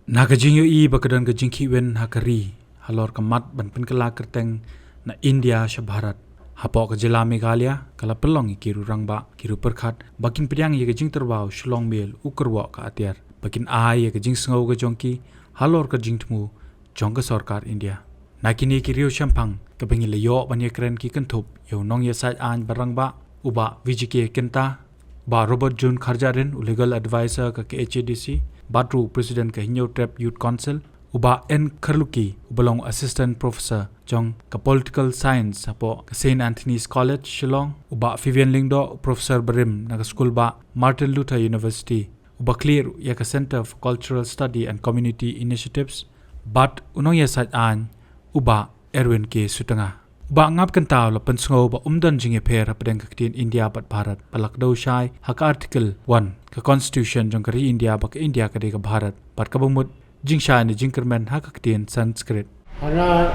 Nakajing yu I bakadan kajing kiwen hakari halor kamat ban penkela kerteng na India sya Bharat hapo ke jela Meghalaya kala pelong kiru rangba kiru perkhat bakin pediang ye kajing terbau shlong mel ukerwa ka atiar bakin ai ye kajing sngau ke jongki halor kajing tmu jongka sarkar India nakini kiriu syampang kebengi leyo ban ye kren ki kentup yo nong ye sai an barangba uba VGK kenta ba Robert John Kharjarin legal advisor ka HADC Batru President ka Hinyo Trap Youth Council uba N Kharluki ubalong Assistant Professor jong ka Political Science apo ka St Anthony's College Shillong uba Vivian Lingdo Professor Barim na ka school ba Martin Luther University uba clear ya ka Center for Cultural Study and Community Initiatives bat unong ya sat an uba Erwin K Sutanga ba ngap kan taw la pensngo ba umdan jinge pher apdeng kaktin India bat Bharat palak do shai haka article 1 ka constitution jong kari India ba ka India ka de ka Bharat bat ka bumut jing shai ni jingkermen haka kaktin Sanskrit ana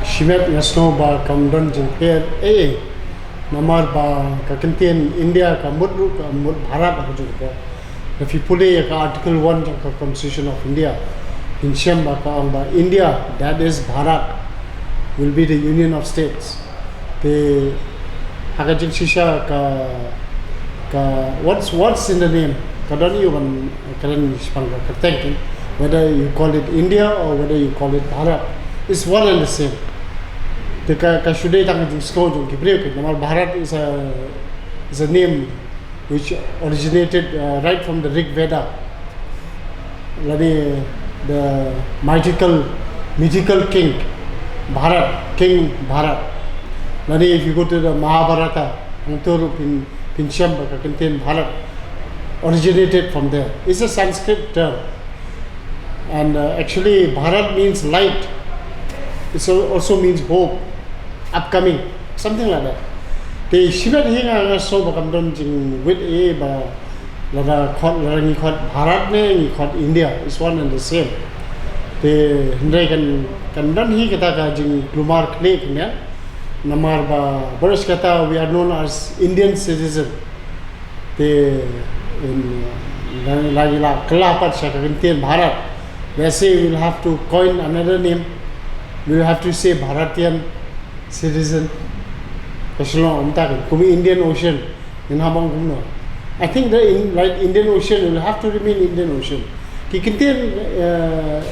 shimet nasno ba kamdon jing pher namar ba ka kaktin India ka mudru ka mud Bharat ka jong ka if you pule ka article 1 jong ka constitution of India in sham ba ka ba India that is Bharat will be the Union of States. The Hakajin Shisha what's in the name? Kadani yuban karan spanga kateng whether you call it India or whether you call it Bharat, it's one and the same. The Kashudai Tangajin Skojum Kibrek, Namal Bharat is a name which originated right from the Rig Veda. The mythical king Bharat, King Bharat. Nani, if you go to the Mahabharata, Anturu Pinshamba contain Bharat, originated from there. It's a Sanskrit term. And actually, Bharat means light. It also means hope, upcoming, something like that. The Shivat Hinga so Bakamdon Jing with A by Lada Bharat ne called India, it's one and the same. The Hindai kan dan hi kata ka jing glumar klik nya namar ba boros kata we are known as Indian citizen the in lagi la kelapat sa kagintian Bharat where we will have to coin another name, we will have to say Bharatian citizen kaslo umta kumi Indian Ocean in habang kumno. I think the Indian Ocean will have to remain Indian Ocean kikintian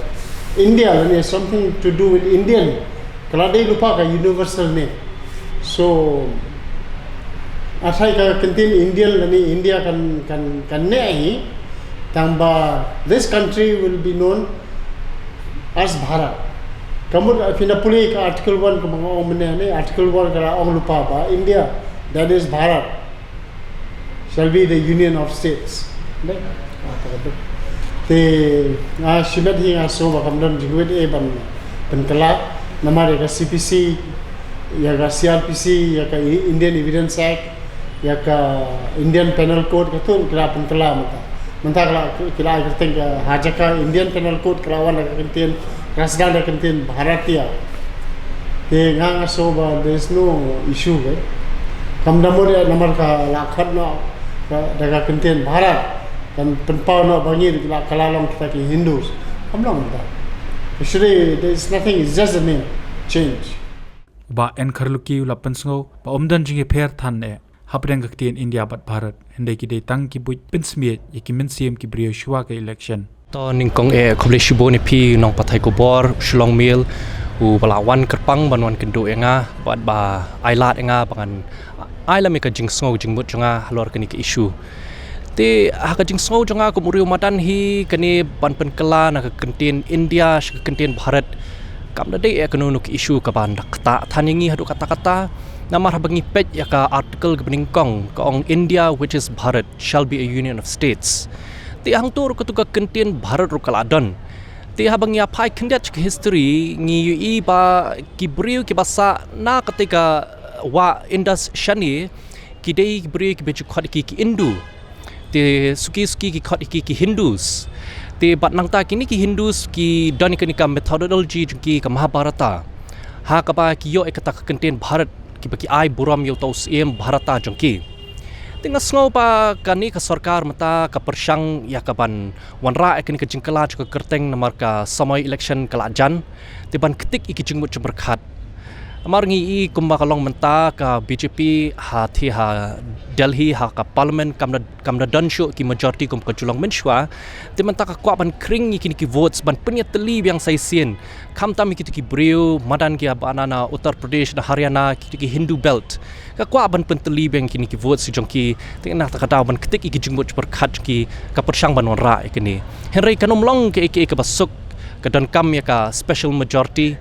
India has something to do with Indian. Kalau dia lupa ka universal name. So, asai ka contain Indian lani India kan nei tamba this country will be known as Bharat. Kamu pina puli ka article 1 ka mga omne ni article 1 kala ong lupa ba India that is Bharat shall be the Union of States. The Shimet Hinga so Bakamdon Jigwid Eban Penkala Namare CPC Yaga CRPC Yaka Indian Evidence Act Yaka Indian Penal Code Katun Kila Penkala Mantagla Kila I think Hajaka Indian Penal Code Krawan contain Rasdana contain Bharatia. The Ganga Soba there is no issue. Kamdamore Namarka Lakhat no Daga contain Bharat. Dan penpau nak bangir kalalong kita ki Hindus. Kamlang dah. Actually, there is nothing. It's just a name change. Ba N Kharluki ula pensngo ba omdan jinge pher than e hapdeng kaktin India bat Bharat hindai ki dei tang ki buj pinsmiet ye ki minsiam ki brio shua ka election. To ningkong e komle shibo ni pi nong pathai ko bor shlong mil u balawan kerpang banwan kendo enga bat ba ailat enga bangan aila me ka jingsngo jingmut jonga halor kani ki issue. Te haka jing sngau jonga ko muriu madan hi kani ban penkela na ka contain India ka contain Bharat kam dei ekono nuk issue ka ban kata thaningi hadu kata-kata namar habangi pej ya ka article ka beningkong ka ong India which is Bharat shall be a union of states te hang tur ko ka contain Bharat ru kaladon te habangi apai kendet ka history ngi i ba kibriu ki basa na ketika wa Indus shani ki dei kibriu ki beju khad ki Hindu te suki ki khot ki Hindus te bat nang ta kini ki Hindus ki danika methodology ki ka Mahabharata ha ka ba ki yo ekata ka contain Bharat ki baki ai buram yo tos em Bharata jongki Tinggal ngau pa kani ka sarkar mata ka persyang ya ka ban wanra ekni ka jingkala ka kerteng namar ka samai election kala jan tiban ketik iki jingmut berkat amar ngi i kumba kalong menta ka BJP ha Delhi ha ka parliament kamna danshu ki majority kum ka julang menshwa ti menta ka kwa ban kring iki ki votes ban penya teli yang sai sien kam tam ki ki breu madan ki banana Uttar Pradesh da Haryana ki Hindu belt ka kwa ban penteli yang ki votes si jongki tengna ta kata ban ketik iki jingmut berkat ki ka persyang ban wanra ikini henry kanom long ke ka basuk ka dan kam ya ka special majority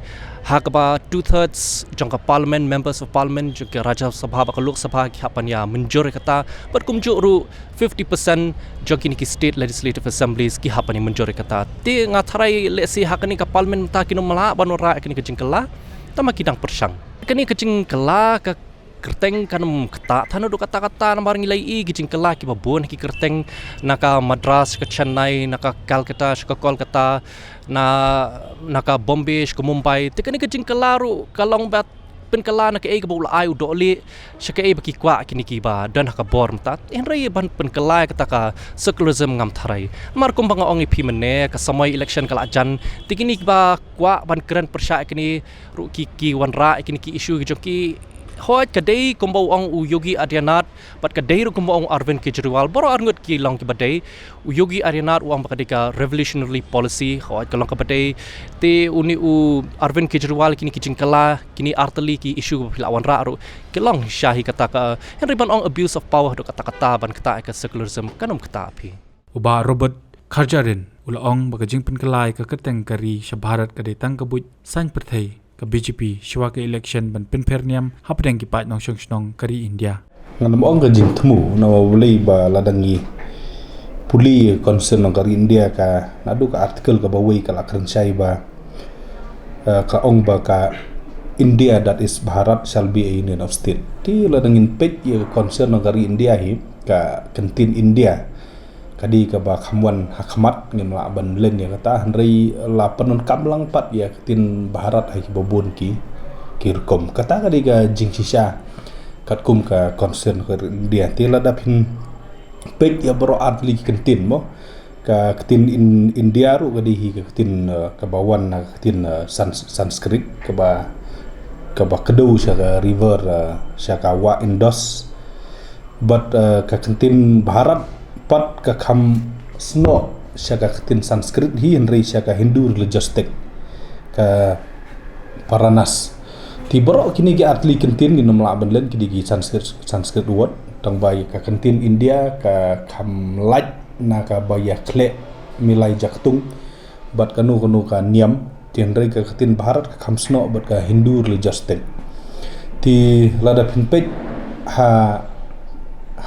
Hakaba 2/3 jangka parliament members of parliament jangka Raja Sabha baka Lok Sabha ki hapanya menjore kata berkumjuk ru 50% jangki niki state legislative assemblies ki hapanya menjore kata ti ngatharai lesi hakani ka parliament ta kino mala banora kini ka jingkala tama kidang persyang kini ka jingkala ka kerteng kanum kata thanu do kata-kata nambar ngilai i gijingkala ki babon ki kerteng naka Madras ke Chennai naka Calcutta ke Kolkata naka Bombay ke Mumbai tekani gijingkala ru kalong bat penkala naka e bula ai udoli shaka e baki kwa kini ki ba dan haka bor mta enrai ban penkala kata ka secularism ngam tharai mar kumbang ong pi mene ka samai election kala jan tikini ba kwa ban keren persya kini ru ki wanra kini ki issue ki hoi kadai kumbau ong Yogi Adianath pat kadai ru kumbau ong Arvind Kejriwal boro arngut ki long ki badai Yogi Adianath uang bakadika revolutionary policy hoi kalong ka badai te uni Arvind Kejriwal kini ki jingkala kini arteli ki isu lawan ra ru kelong syahi kata ka henry ban ong abuse of power do kata-kata ban kata ka secularism kanum kata api uba Robert Kharjarin ula ong bakajing penkelai ka keteng kari Shabharat kadai tang kabut san perthai ka BJP shwa ka election ban penperniam hapdeng ki pat nong shong kari India ngam ong ka jing thmu na wali ba ladangi puli concern nong kari India ka nadu ka article ka bawi ka lakran sai ba ka ong ba ka India that is Bharat shall be a union of state ti ladangin page ye concern nong kari India hi ka kantin India kadi ka ba khamwan hakmat ngim la ban len ya kata henry la penon kamlang pat ya tin Bharat hai babon ki rukom kata kadi ka jing sisa kat kum ka concern ka India ti la dapin pek ya bro atli kentin mo ka ketin India ru kadi hi ka ketin ka bawan na ketin Sanskrit ka ba kedau sya river sya ka wa Indus but ka kentin Bharat pat ka kham sno syaka ketin Sanskrit hi henry syaka Hindu religious text ka Paranas ti boro kini gi atli kentin gi nomla benlen ki gi Sanskrit word tang bai ka kentin India ka kham laj na ka baya khle milai jaktung bat kanu ka niam ti henry ka ketin Bharat ka kham sno bat ka Hindu religious text ti lada pinpet ha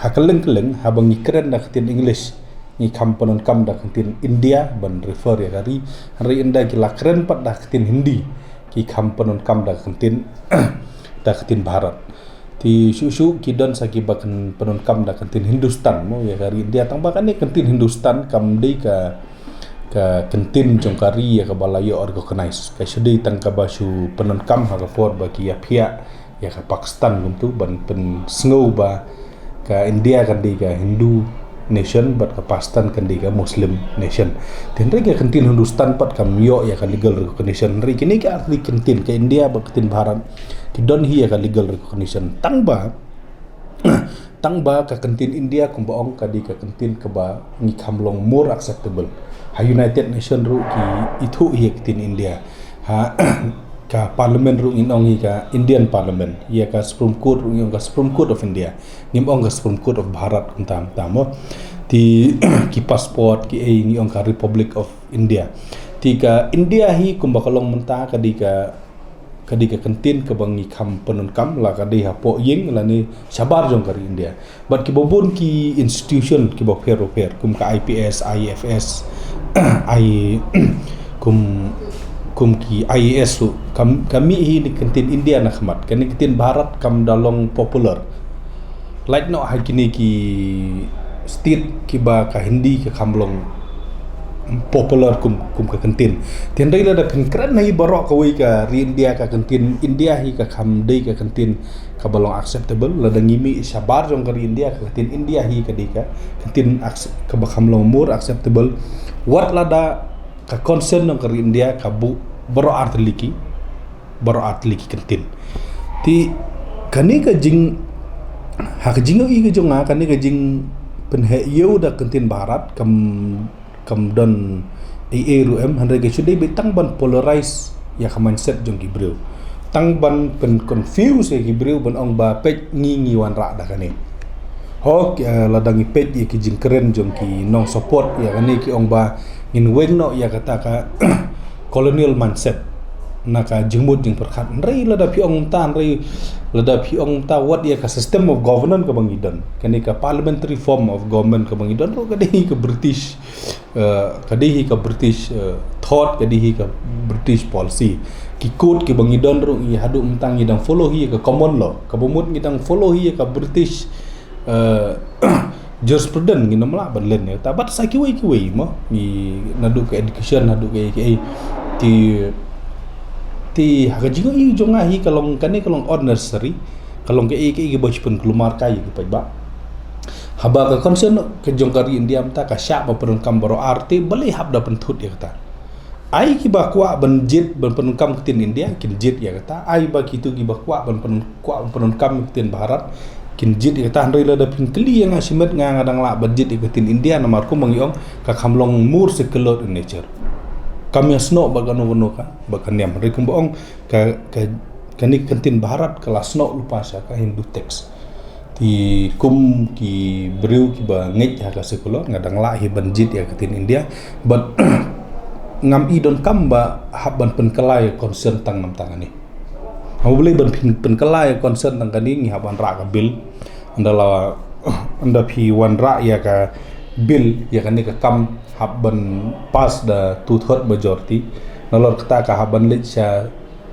keleng habang keren dak tin English ni kamponon kam dak tin India ban refer ya hari inda ki la keren pat dak tin Hindi ki kamponon kam dak tin dak tin Bharat ti susu ki don saki bakan penon kam dak tin Hindustan mo ya hari India tang bakan ni tin Hindustan kam dei ka kentin jongkari ya ka balayo organize ka sedei tang ka basu penon kam ha ka for ba ki ya phia ya ka Pakistan guntu ban pen snow ba ka India kan di ka Hindu nation but ka Pakistan kan di ka Muslim nation dan mereka kentin Hindustan pat kam yo ya ka legal recognition ri kini ka arti kentin ka India ba kentin Bharat ki don hi ya ka legal recognition tang ba ka kentin India kum baong ka di ka kentin ka ba ni kamlong more acceptable ha United Nation ru ki itu hi kentin India ha ka parliament ru inong hi ka Indian parliament ya ka Supreme Court ru ka Supreme Court of India ngim ong ka Supreme Court of Bharat kuntam tamo ti ki passport ki ngi ong ka Republic of India ti ka India hi kum bakalong menta ka di ka kentin ka bangi kam penon kam la ka di ha po ying la ni sabar jong ka India but ki bobon ki institution ki bo fer kum ka IPS IFS ai kum ki IAS tu kami hi di kentin India nak khmat kani kentin Bharat kam dalong popular like no ha kini ki state ki ba ka Hindi ka kamlong popular kum ka kantin tin dai la da kan kran nei barok ka wi ka ri India ka kantin India hi ka kham dei ka kantin ka balong acceptable la da ngimi sabar jong ka ri India ka kantin India hi ka dei ka kantin ka ba kham lo more acceptable wat la da ka concern jong ka ri India ka bu baro art liki kantin ti kani ka jing hak jing i ka jonga kani ka jing pen he yeu da kantin barat kam don ru handai ke chudai be tang ban polarize ya ka mindset jong gibreu tang ban pen confuse gibreu ban ong ba pej ngi wan ra da kani hok ladang i pej ki jing keren jong ki nong support ya kani ki ong ba in weng no ya kata ka colonial mindset naka jengmut jeng perkhat rei lada pi ong ta what ya ka system of governance ka bangidon kani ka parliamentary form of government ka bangidon ro kadihi ka British thought kadihi ka British policy ki code ki bangidon ro i hadu umtang idang follow hi ka common law ka bumut ngidang follow hi ka British jurisprudence ngina mala ban len ya tabat sa ki wei mo ni nadu ka education nadu ka ti hagajingo i jonga hi kalong on nursery kalong ke bachpan kelumar kai ki pajba haba ka concern ke jongkari India mta ka sya ba penungkam baro arte bale hab da penthut ya kata ai ki ba kwa ban jit ban penungkam kitin India kin jit ya kata ai ba kitu ki ba kwa ban penungkam kitin barat kin jit ya kata handai la da pin kli yang asimet ngadang la ban jit kitin India namar ko mangiong ka khamlong mur sekelot in nature kami asno bagano ka bakanyam rekum boong ka kani kantin barat kelas no lupa sa ka Hindu teks ti kum ki breu ki ba ngej ha ka sekolah ngadang la hi banjit ya katin India but ngam i don kamba haban penkelai concern tang nam tangani hamu boleh ban penkelai concern tang kani ngi haban ra ka bil andala anda pi wan ra ya ka bil ya kani ka kam haban pas da two-third majority nalor kata ka haban lech sa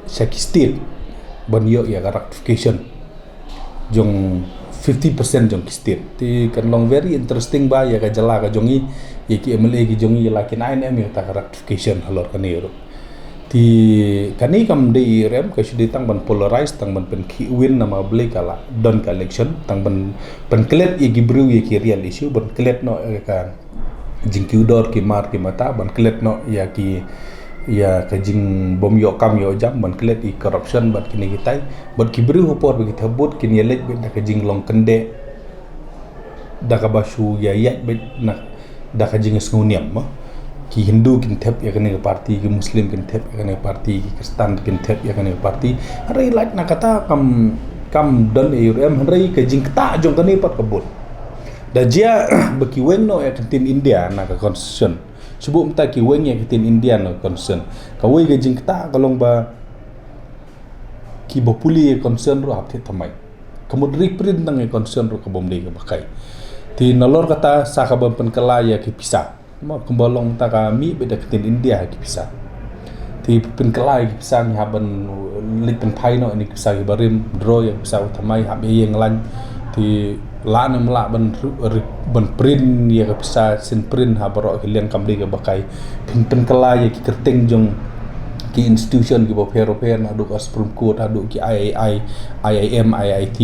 state ban yo ya ka ratification jong 50% jong state ti kan long very interesting ba ya ka jala ka jongi ya ki MLA ki jongi lakin INM ya ta ratification halor kan ero ti kani kam de rem ka shudi tang ban polarize tang ban pen ki win nama ble kala don ka election tang ban pen klet ya gibru ya ki real issue ban klet no ka jingkiu dor ki mar ki mata ban klet no ya ka jing bom yo kam yo jam ban klet i corruption ban kini kitai ban kibri hopor bagi thabut kin yelek be da ka jing long kende da ka basu ya be na da ka jing nguniam ma ki Hindu kin thep ya kani parti ki Muslim kin thep ya kani parti ki Kristen kin thep ya kani parti rai like na kata kam don rem rai ka jing ta jong kani pat kabut da jia baki weng no ya kantin India na ka constitution sebab mta ki weng ya kantin India no concern ka wei ga jing ta kalong ba ki bopuli ya concern ro hapte thamai kamud reprint nang ya concern ro ka bomde ka bakai ti nalor kata sa ka bam penkala ya ki pisa ma kumbalong ta ka mi beda kantin India ki pisa ti penkala ki pisa ni haban lit pen pai no ni pisa ki barim draw ya pisa thamai hab ye nglan ti la nam la ban print ya ka pisa sin print ha baro kilian kamde ka bakai pen kala ya ki kerteng jong ki institution ki bopero na du ka Supreme Court adu ki IIM IIT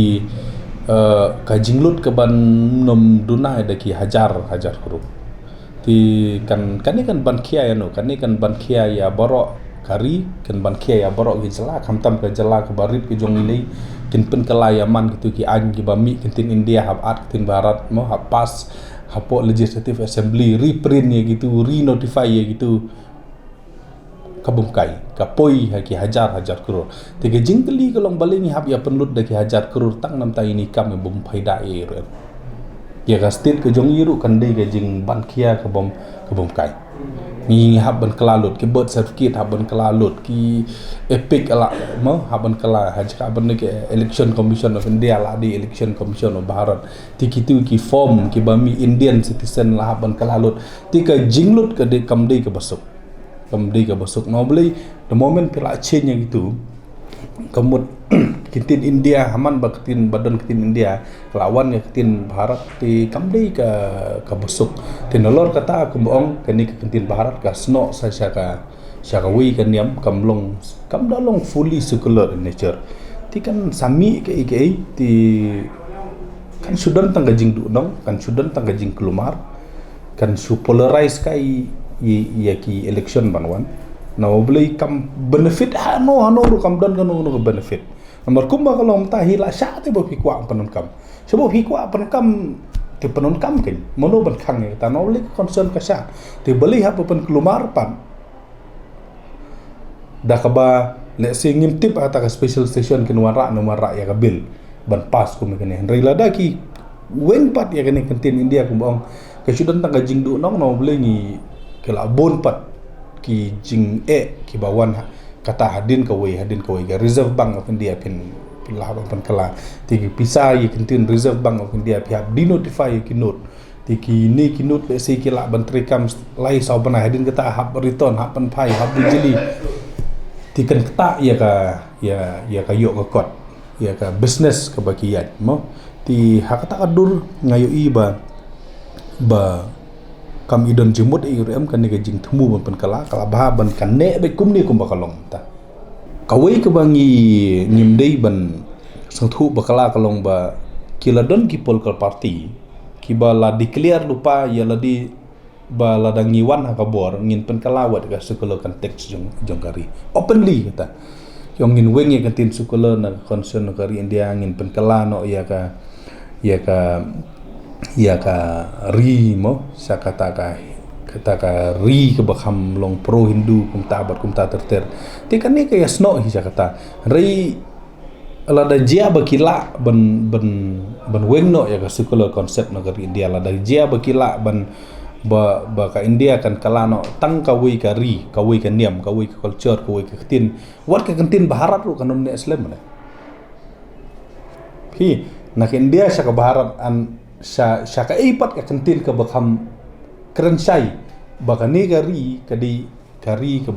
ka jinglut ke ban nom dunai da ki hajar kuru ti kan ban kia ya no kan ban kia ya baro kari kan ban kia ya baro ki jala kamtam ka jala ka barit ki jong ilai kin pen kelayaman gitu ki an ki bami kintin India hab art kintin barat mo hab pas hapo legislative assembly reprint ya gitu re-notify ya gitu kabumkai kapoi ha ki hajar krore tiga jingkeli kalong baling hab ya penlut da ki hajar krore tang nam ta ini kam bum phaida ya ka state ke jong yiru kan dei ke jing ban kia kabumkai ni haban kelalut ki birth certificate haban kelalut ki epic ala mo haban kala hajka haban ke election commission of India la di election commission of Bharat ti kitu ki form ki bami Indian citizen la haban kelalut ti ka jinglut ke de kamdei ke basuk no boleh the moment pila change yang itu Kemud kitin India haman ba kitin badan kitin India lawan ya kitin Bharat ti kamdei ka besuk tinolor kata aku bohong kani ka kitin Bharat ka sno sa syaka wi kan yam kamlong kamdalong fully circular in nature ti kan sami ke ti kan sudan tangga jing du nong kan sudan tangga jing kelumar kan su polarize kai ya ki election banwan na boleh kam benefit hano ru kam dan kan no benefit nomor kumba kalau mta hila sya te bo pikwa panon kam sebab pikwa panon kam te panon kam ken mono ban khang ta no boleh concern ka sya te boleh ha pen kelumar pan dah kaba le se ngimtip ata ka special station ken wara ya ka bil ban pas ku me ken henry lada ki wen pat ya ken kentin India ku bong ke sudan tangga jing du nong no boleh ni ke la bon pat ki jing ki bawan kata hadin ka wei ga Reserve Bank of India pin lah ban kala ti pisa ye kentin Reserve Bank of India pihak di notify ki note ti ki ni ki note le se ki la ban trikam lai sau bana hadin kata hab return hab pan phai hab dijeli ti kan kata ya ka yo ka kot ya ka business ka bakiyat mo ti hakata kadur ngayo iba ba kam idon jemut IRM kan ni jing temu ban kala bahaban kan ne be kum ni kum bakalong ta kawai ke bangi ngimdei ban sangthu bakala kalong ba kiladon ki political party ki bala declare lupa ya ladi bala dangiwan hakabor ngin pen kalawat ka sekolo konteks jong kari openly kata yang ngin wengi kantin sekolo na concern kari India ngin pen kala no ya ka ri mo sa kata ka ri ke bakham long pro Hindu kumta terter ti kan ni kaya sno hi sa kata ri ala da jia bakila ban wengno ya ka secular concept negeri India la da jia bakila ban ba ka India kan kalano tang kawi ka ri kawi ka niam kawi ka culture kawi ka tin wat ka kentin Bharat ru kanom ne Islam na hi nak India sa ka Bharat an sa ka ipat ka kentin ka bakham kerensai bakani gari kadi kari ke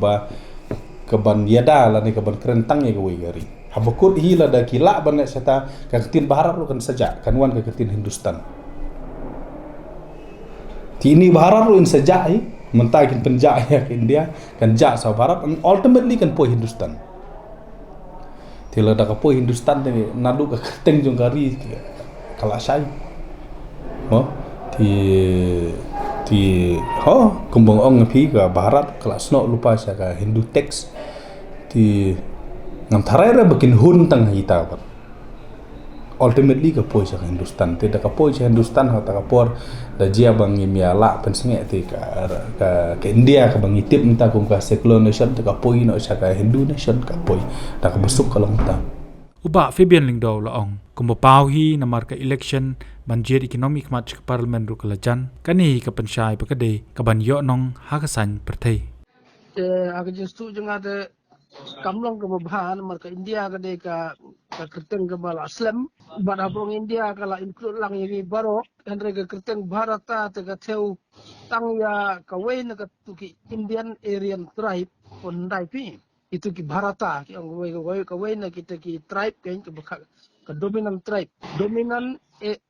ban yada la ni ke ban kerentang ya gawe gari habakut hila da kila ban seta ka ketin Bharat ru kan saja kan wan ka ketin Hindustan tini Bharat ru in saja mentakin penja ya ke India kan ja sa Bharat and ultimately kan po Hindustan tila da ka po Hindustan ni nadu ka keteng jong gari kala sai mo ti kumbang ong pi ka Bharat kelas no lupa sa ka Hindu teks ti ngam tharera bakin hun tang hita ba ultimately ka poi sa Hindustan ti da ka poi sa Hindustan ha ta ka por da jia bang miala pensenge ti ka India ka bang itip nta kum ka secular nation ta ka poi no sa ka Hindu nation ka poi da ka besuk kalong ta uba Fabian Lingdaw laong kumbapau hi namar ka election banjir economic match ke parlimen ru kalajan kani ka pensyai pakade ka ban yo nong hakasan perthai aga justu janga de kamlong ke bahan marka India ka de ka kerteng ke bala Islam bad abong India kala include lang yegi baro andre ke kerteng Bharata te ka theu tang ya ka wein ka tuki Indian Aryan tribe pon dai pi itu ki Bharata ki ang we ka wein kita ki tribe kain ke dominant tribe dominant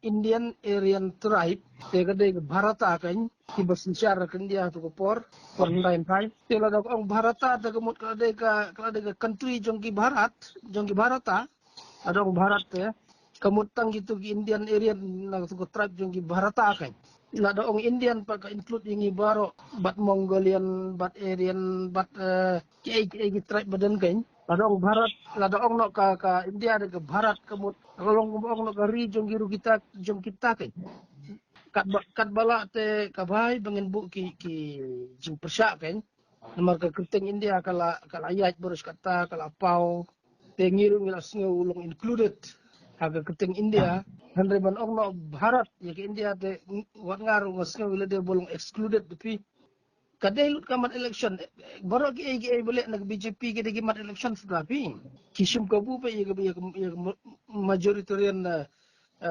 Indian Aryan tribe te ka de Bharata kain ki basinsyar kan dia tu ko por lain pai tela da ang Bharata ta kamut ka de ka country jong ki Bharata adong Bharat te kamut tang gitu ki Indian Aryan na tu ko tribe jong ki Bharata kain ila da ong Indian pa ka include ingi baro bat Mongolian bat Aryan bat ki tribe badan kain adong Bharat lada ong no ka India de ka Bharat kamut kalong ong no ka ri jong giru kita kain kat bala te kabai bangen bu ki jing persya kan namar ka kerteng India kala ayat boros kata kala pau te ngiru ngilas ulong included aga kerteng India handre ban ong no Bharat ya ke India te wat ngaru ngasnga wila de bolong excluded tapi kadai kamat election baru ki boleh nag BJP ke de mat election tapi kisum kabu pa ya majoritarian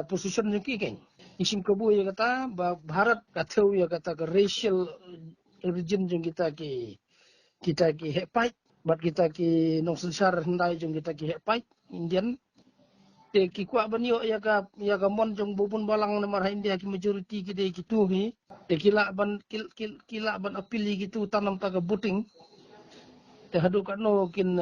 position ni ki kan isim kabu ya kata Bharat kata ya kata ke racial origin jeng kita ki hepai bat kita ki nong sensar hendai jong kita ki hepai Indian te ki kwa banyo ya ka mon jong bubun balang na marha India ki majority ki de ki tu hi te kila ban apili gitu tanam taga buting te hadu kan no kin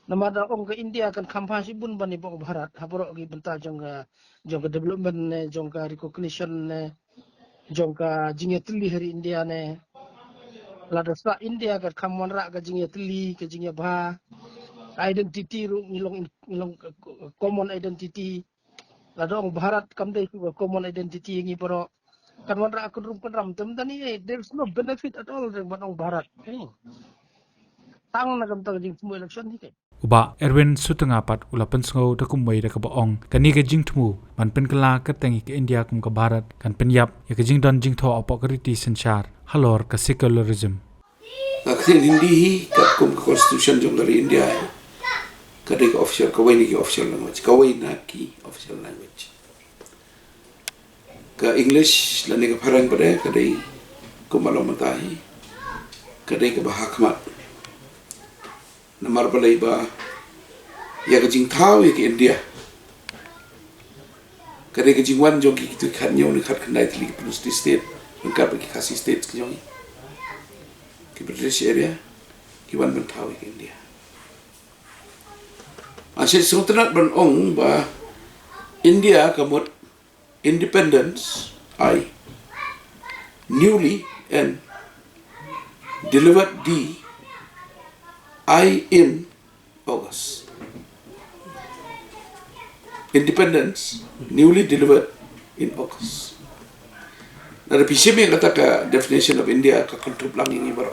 namada ong ke India kan kampasi bun bani bong Bharat haporo ki benta jong ka development jong ka recognition jong ka jingya tili hari India ne lada sa India ka kamwan ra ka jingya tili ka jingya ba identity ru ngilong common identity lada ong Bharat kamdai ku common identity ngi poro kan wan ra kun rum ram tem tani there's no benefit at all dengan ong Bharat tang na kam tang jing semua election ni kai Uba Erwin Sutengapat ulapan sengau da kumway da kabaong kani ka jing tmu man pen kala ka tengi ka India kum ka Bharat kan penyap ya ka jing don jing tho apok riti sensar halor ka secularism Akhirnya hindi kat kum constitution jong dari India kadai ka official kawai ni ki official language kawai na ki official language ka English lani ka parang pada kadai kumalau matahi kadai ka bahakmat namar balai ba ya ka jing thau ya ki India kadai ka jing wan jong ki tu khat nyau ni khat khandai tli ki plus state lengkap ki kasi state ki jong ki British area ki wan ban thau ya ki India asyik sungtenat ban ong ba India kamut independence I newly and delivered the I in August. Independence newly delivered in August. Nah, ada PCM yang kata ke definition of India ke kontrib lang ini baru.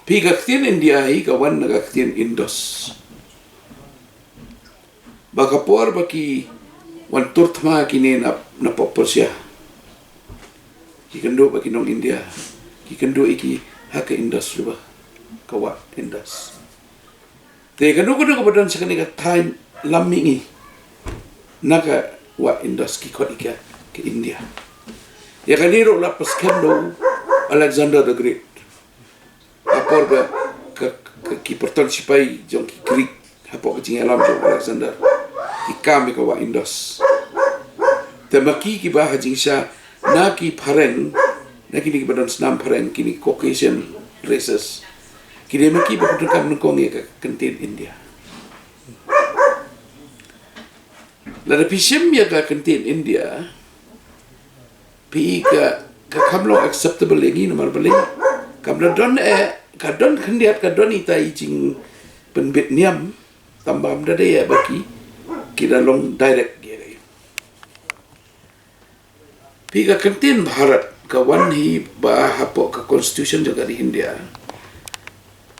Pi kaktian India hi kawan na kaktian Indus. Baka por baki wan turtma kini na Persia. Kikendo baki nong India. Kikendo iki haka Indus juga kawat Indus. Te kendo kebadan sekali ka time lamingi naka wa Indus ki kot ika ke India. Ya kaniro lapas kendo Alexander the Great. Apor ba ki participai jong ki Greek hapok jing alam jong Alexander ki kami ka wa Indus. Te maki ki ba hajing sya na ki pareng na kini kebadan senam pareng kini Caucasian races kini maki berpendekam nengkong ya ke kentin India lada pisim ya ke kentin India pi ka kamlo acceptable lagi nomor beli kamlo don kadon kendiat kadon itai jing penbit niam tambam dada ya baki kira long direct ya pi ka kentin Bharat kawan hi ba hapok ka constitution juga di India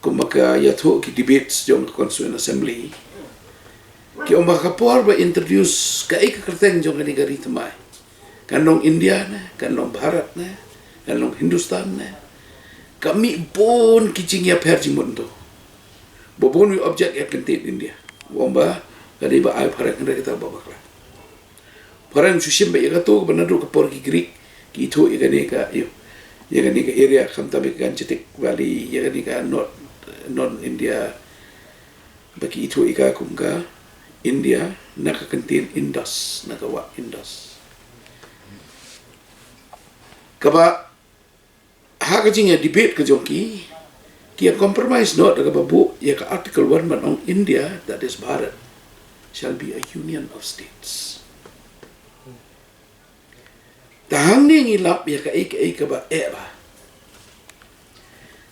kumaka yatho ki debates jong constituent assembly ki omba kapor ba introduce ka ik kerteng jong ni gari temai kanong India na kanong Bharat na kanong Hindustan na kami pun kicing ya perji mundo bobon wi object ya kentit India omba kadi ba ai Bharat ngada kita babakla parang sushim ba yakato banado kapor ki Greek itu ikan ka area kamtabi kan cetik valley ikan ka non India bagi itu ika kumka India nak kentin Indus nak wa Indus kaba hakajingnya debate ke jongki kia compromise not daga babu ya ka article 1 man on India that is Bharat shall be a union of states. Tahang ni ngilap ya ka ika ba ba.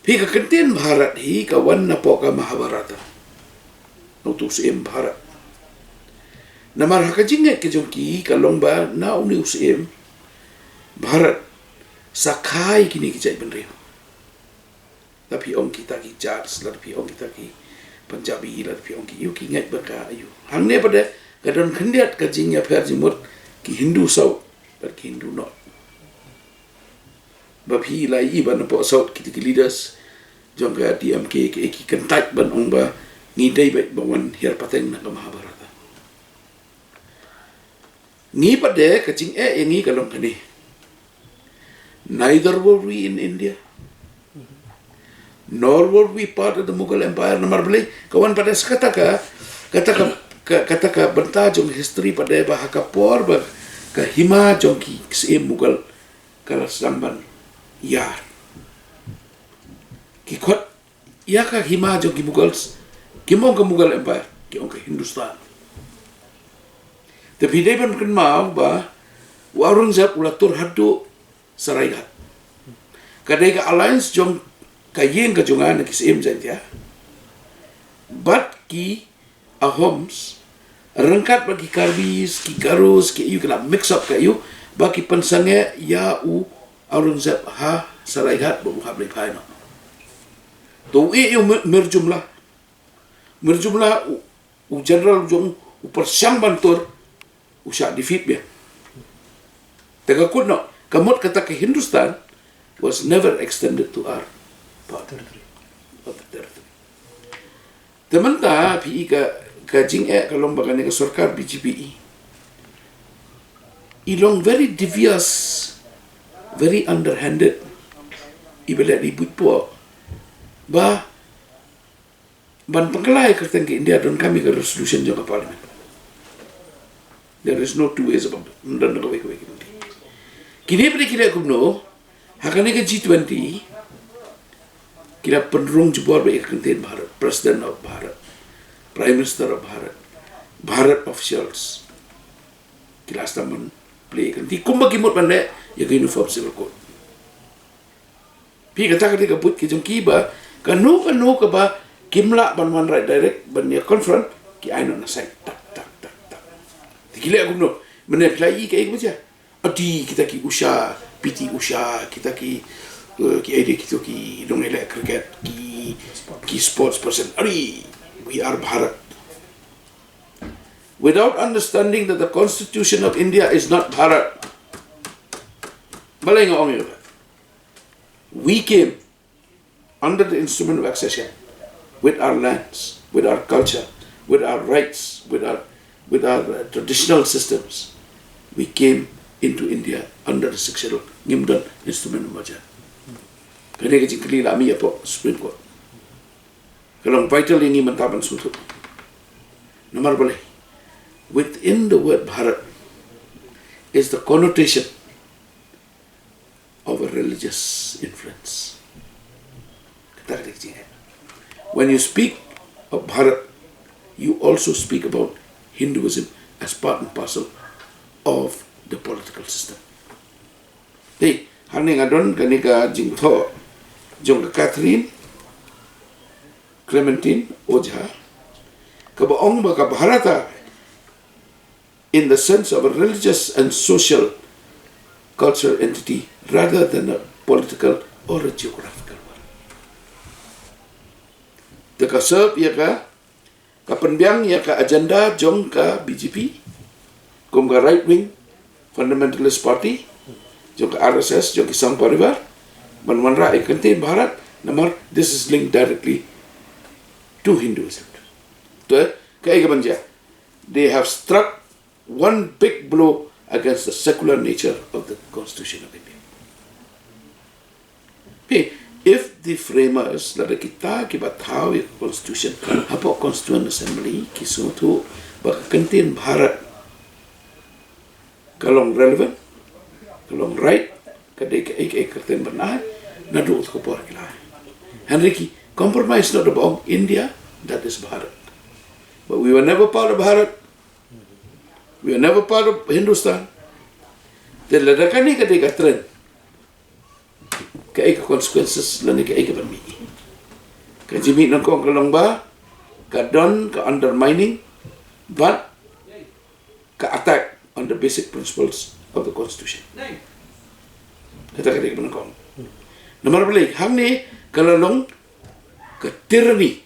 Pi ka kentin Bharat hi ka wan na po ka Mahabharata. Nutus im Bharat. Namar hakajinget ke jongki ka longba na uni usim Bharat sakai kini kijai benriu. Tapi ong kita ki Jars, tapi ong kita ki Punjabi, tapi ong ki yuki ngai baka ayu. Hang ne pada kadon kendiat ka jingya per jimut ki Hindu sau bagi Hindu not. Babi lai ban po saut kita leaders jongga DMK ke ki kentat ban ong ba ngidai baik bawan hiar pateng na Mahabharata. Ngi pada kacing yang ngi kalong kani. Neither were we in India nor were we part of the Mughal Empire. Nomor beli kawan pada sekataka kata benta jong history pada bahaka por bah ka hima jong ki se Mughal kala samban yar ki khot ya ka hima jong ki Mughals ki mong ka Mughal Empire ki ong ka Hindustan. Tapi dia pun kenal bah Aurangzeb ulatur hadu Saraigat. Kadai ka alliance jong kayeng ka jongan ki sem jantia. But ki Ahoms rengkat bagi Karbis, ki Garus, ki you kena mix up kayu bagi pensange ya u Aurangzeb ha Saraigat bu hablai paino. To e merjumlah u general jong u persiang bantur usah defeat dia. Tega kuno kamut kata ke Hindustan was never extended to our part of the territory. Temanta pi ka jing kalong bagane ka sarkar BJP ilong very devious, very underhanded ibala di butpo ba ban pengkelai kerten ke India dan kami ke resolution jangka parlimen. There is no two ways about it. Dan nak kawai kini pada kira kumno hakane ke G20 kira penrung jebor ba ikantin Bharat, President of Bharat, Prime Minister of Bharat, Bharat officials kira staman play ikanti kumba kimot banda ya ke uniform civil code. Pi kata ka put ki jong kiba kanu ka ba kimla ban right direct ban ya confront ki aino na sai tak Tikila aku no, mana pelai ke baca. Adi kita ki Usha, PT Usha, kita ki ide kita ki dong elak cricket, ki sports person. Adi, we are Bharat. Without understanding that the Constitution of India is not Bharat, balai ngomong itu. We came under the instrument of accession with our lands, with our culture, with our rights, with our traditional systems. We came into India under the successful Ngimdan instrument maja. Kani ke jingkli lami apa Supreme Court. Kalau vital ini mentaban suatu. Nomor boleh. Within the word Bharat is the connotation of a religious influence. When you speak of Bharat, you also speak about Hinduism as part and parcel of the political system. Hey, haning adon kanika jingtho, jong Catherine, Clementine, Ojha, kabaong baka Bharata in the sense of a religious and social cultural entity rather than a political or a geographical one. Teka serb ya ka kapenbiang ya ka agenda jong ka BJP, kum ka right wing fundamentalist party, jong ka RSS, jong ka Sangh Parivar, manwanra ikante Bharat, namar this is linked directly to Hinduism. To kaya ka banja, they have struck one big blow against the secular nature of the Constitution of India. Okay. If the framers lada kita kibat tahu Constitution, apa Constituent Assembly kisutu baka kantin Bharat kalong relevant, kalong right, kadai ke kerten benar, nadu utko por kila. Henry compromise not about India, that is Bharat. But we were never part of Bharat. We were never part of Hindustan. Then lada kani kadai ka trend. Kaya consequences lani kaya bermi. Kajimi nang kong kalong ba, kadon ka undermining, but ka attack on the basic principles of the Constitution. Kata kaya nang kong. Nomor balik, hang ni kalalong ka tyranny,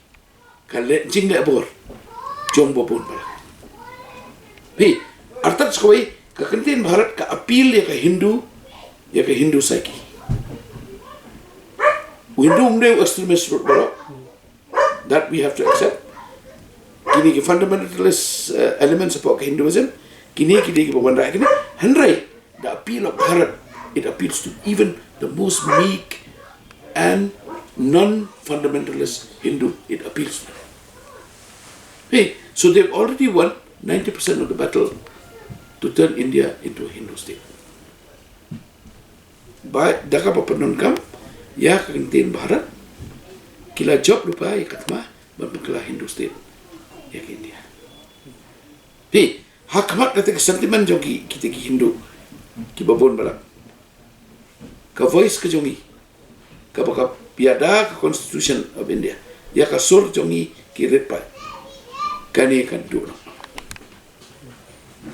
ka jing le abor, jong bopon pala. Hi, artat sekawai ka kantin Bharat ka appeal ya ka Hindu psyche. We do know extremist that we have to accept. Kini ki fundamentalist elements of Hinduism. Kini ki bawanda kini. Henry, the appeal of Bharat, it appeals to even the most meek and non-fundamentalist Hindu it appeals to. Hey, so they've already won 90% of the battle to turn India into a Hindu state. Baik, daka papanungkam, ya kakintin Bharat, kila job lupa ya katma, berpekala Hindu state, ya ke India. Hey, hakamat kata ke sentimen jogi kita ki Hindu, ki babon balak, ka voice ke jongi, ka baka piada ke Constitution of India, ya ka sur jongi ki repai, kani kan dulu.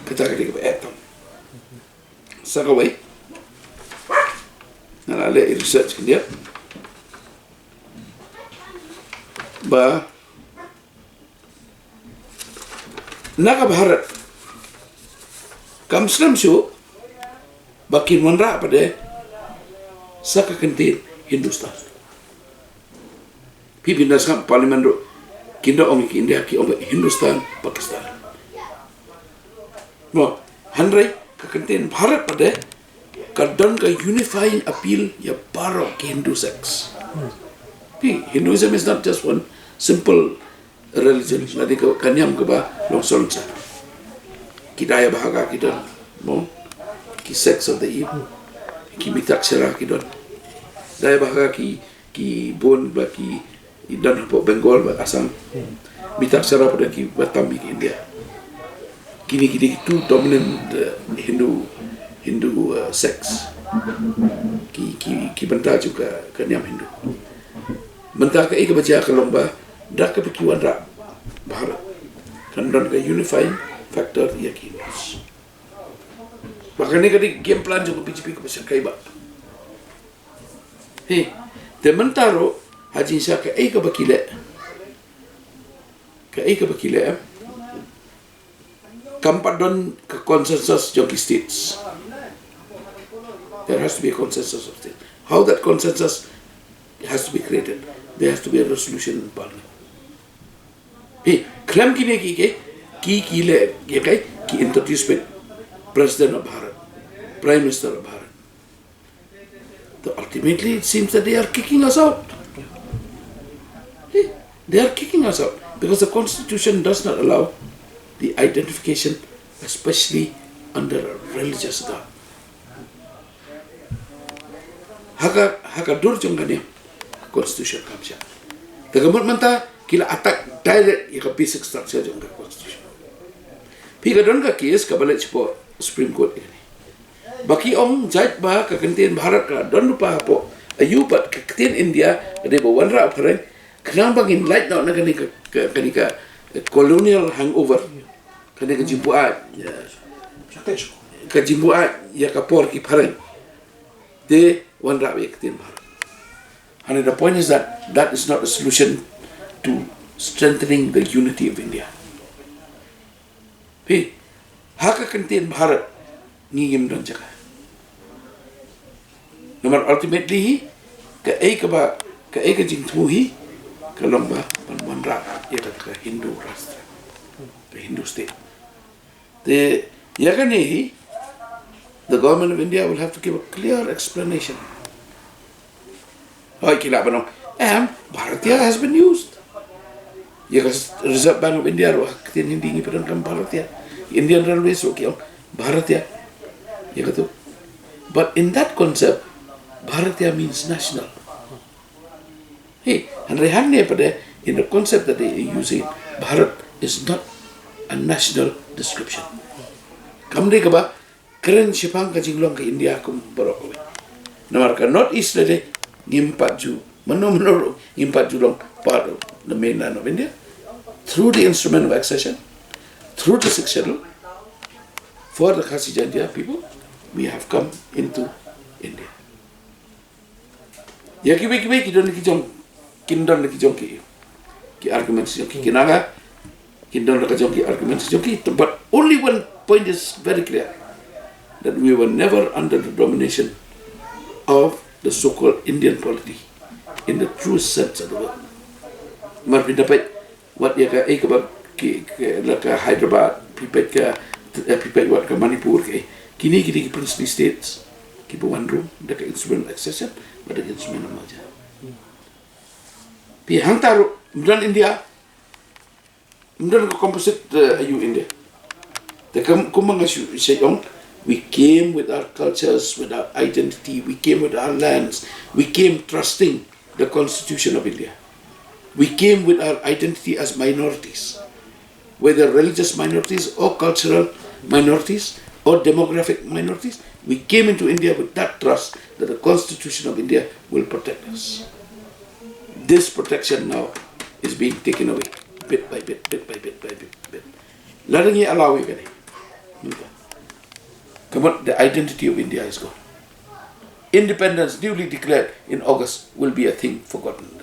Kata kata ke etam, sakawai, nalale research dia, ba naga Bharat kam Islam su bakin wanra pada saka kentin Hindustan pipinda sam parlimen ro kinda om ki India ki om Hindustan Pakistan mo handrai ka kentin Bharat pada kadang ka unifying appeal ya baro ki Hindu sects. Hinduism is not just one simple religion. Nanti kanyam ke ba longsor sa. Kita ya bahaga kita, mo ki sects of the eve, ki mitaksara kita. Daya bahaga ki bon ba ki dan po Bengal ba Assam. Mitaksara pada ki Batam ki India. Kini two dominant Hindu sects. Ki bentar juga kanyam Hindu. Bentar ke baca ke lomba dah ke pikiran rak Bharat kan dan ke unifying factor ya kinos. Makanya kadi game plan juga BJP ke pasal kai ba. Hey, tementaro haji sa ke bakile. Ke bakile kampat don ke consensus jogi states. There has to be a consensus of state. How that consensus has to be created. There has to be a resolution in Parliament. Hey, claim ki le ki introduce President of Bharat, Prime Minister of Bharat. So ultimately, it seems that they are kicking us out. Hey, they are kicking us out because the Constitution does not allow the identification, especially under a religious garb. Haka dur jongane Constitution kamsha. Tagamot manta kila attack direct ya basic structure jong Constitution. Pika don ka case ka balik po Supreme Court ini. Baki om judge ba ka kentin Bharat ka don lupa po ayu pat ka kentin India de bo wanra aparen kenang bangin light now na ka colonial hangover kani ka jimbuat ya ka por ki paren de wanra ya kentin Bharat. And the point is that is not a solution to strengthening the unity of India. Hey, haka kentin Bharat ngiyim dan jaga. Namun ultimately ka jing tuhi ka lomba panwanra ya ka Hindu rastra, ka Hindu state. The government of India will have to give a clear explanation. Bharatiya has been used. Reserve Bank of India hindi ngipiran Bharatiya. Indian Railways Bharatiya. But in that concept, Bharatiya means national. Hey, and in the concept that they are using, Bharat is not a national description. Kamde kaba keren sipang ka jinglong ka India kum barok. Namarka Northeast lede Gimpaju, Manor Gimpaju long part of the mainland of India, through the instrument of accession, through the 6th schedule, for the Khasi Jantia people, we have come into India. Ya kibai kidon ki jong ki arguments jong ki kinaga, kidon ki arguments jong ki, but only one point is very clear, that we were never under the domination of the so-called Indian polity in the true sense of the word. Marpin dapat wat ya ka Hyderabad, pipet wat ka Manipur kini ki princely states ki buwan room dekat instrument accession pada instrument maja. Pi hang taru mdan India, mdan ko composite ayu India. The kumangasyu sayong, we came with our cultures, with our identity, we came with our lands, we came trusting the Constitution of India. We came with our identity as minorities, whether religious minorities or cultural minorities or demographic minorities. We came into India with that trust that the Constitution of India will protect us. This protection now is being taken away, bit by bit, bit by bit, by bit. Larangi allow it. Come on, the identity of India is gone. Independence, newly declared in August, will be a thing forgotten.